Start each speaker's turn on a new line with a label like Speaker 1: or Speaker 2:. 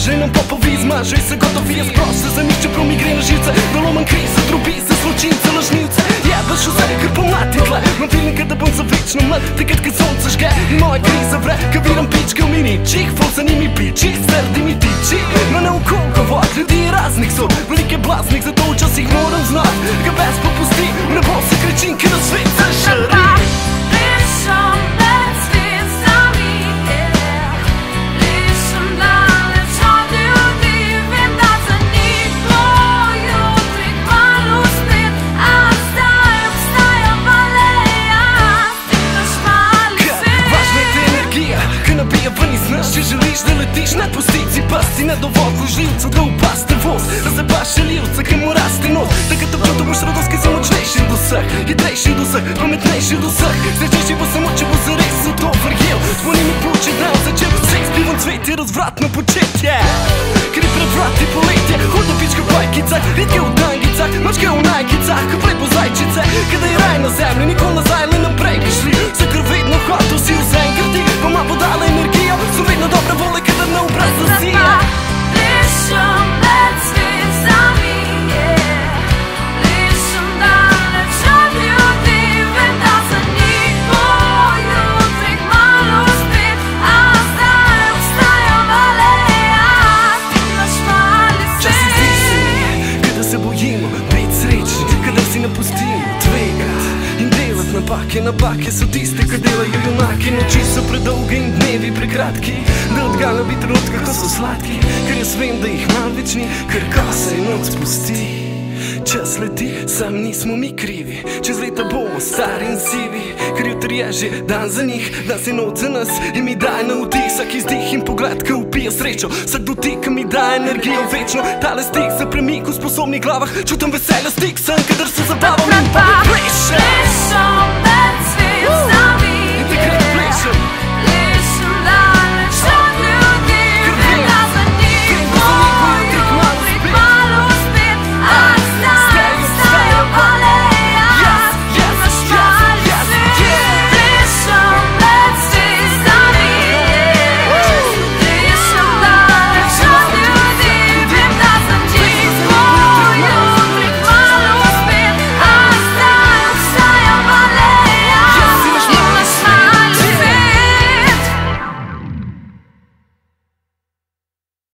Speaker 1: maže, nam popovi zmaže i se gotovi je sprose za njih, čeprav mi gre na živce. Doloman kriza, drobi se, zločince, lažnivce. Jebaš vse, kar pomlati tle. Imam feeling, da bom za večno mlad, takrat, kad sonce žge in moja kriza vre. Kad vidim pičke v miničih, fol za njimi pičih, srdi mi tiči. No ne v koliko vod, ljudi raznih so, velike blaznih, zato včasih moram znat. Ga bez popusti, v nebo se kričim, ker na svet se žari. Če želiš da letiš, ne pusti si pasti, ne dovolj živca da upaste voz. Razebaš šaljivca, ki mu raste nos. Takrat občutek boš radost, ki si močnejši do vseh, hitrejši do vseh, pametnejši do vseh. Srečnejši bo samo, če bo zares v to verjel. Zvoni mi pljuči dnev, začel vseh s pivom cvetje, razvratno početje. Ker je pred vrati poletje, hodo pička v bajkicah, redke v tangicah, mačke v najkicah, ko plepo zajčice. Kada je raj na zemlji, nikoli nazaj, le naprej bi šli. Vse kar vedno hotel si vse enkrati, pa ma bo dala energijo. So vedno dobre vole, kada na obraz zasija.
Speaker 2: Lišem let svet za mi je, lišem daleč od ljudi, vem da za njih bo jutri kmalu spet, a zdaj obstajam aleja, ti naš mali svet.
Speaker 1: Časi zdi se mi, kada se bojimo biti srečni, kada si napustimo tvegat in delat napake. Napake so tiste, ki delajo junaki. Noči so predolge in dnevi prekratki, da odganja bi trenutka, ko so sladki. Ker jaz vem, da jih malo več ni, ker ko se noč spusti, čas leti, sam nismo mi krivi. Čez leta bomo stari in sivi, ker jutri je že dan za njih, dan se noč za nas in mi daje na vdih. Vsak izdih in pogled, ki upije srečo, vsak dotik, ki mi daje energijo večno. Tale stik za premik v sposobnih glavah, čutim veselja stik sem, kadar se zabavam in pa plešem.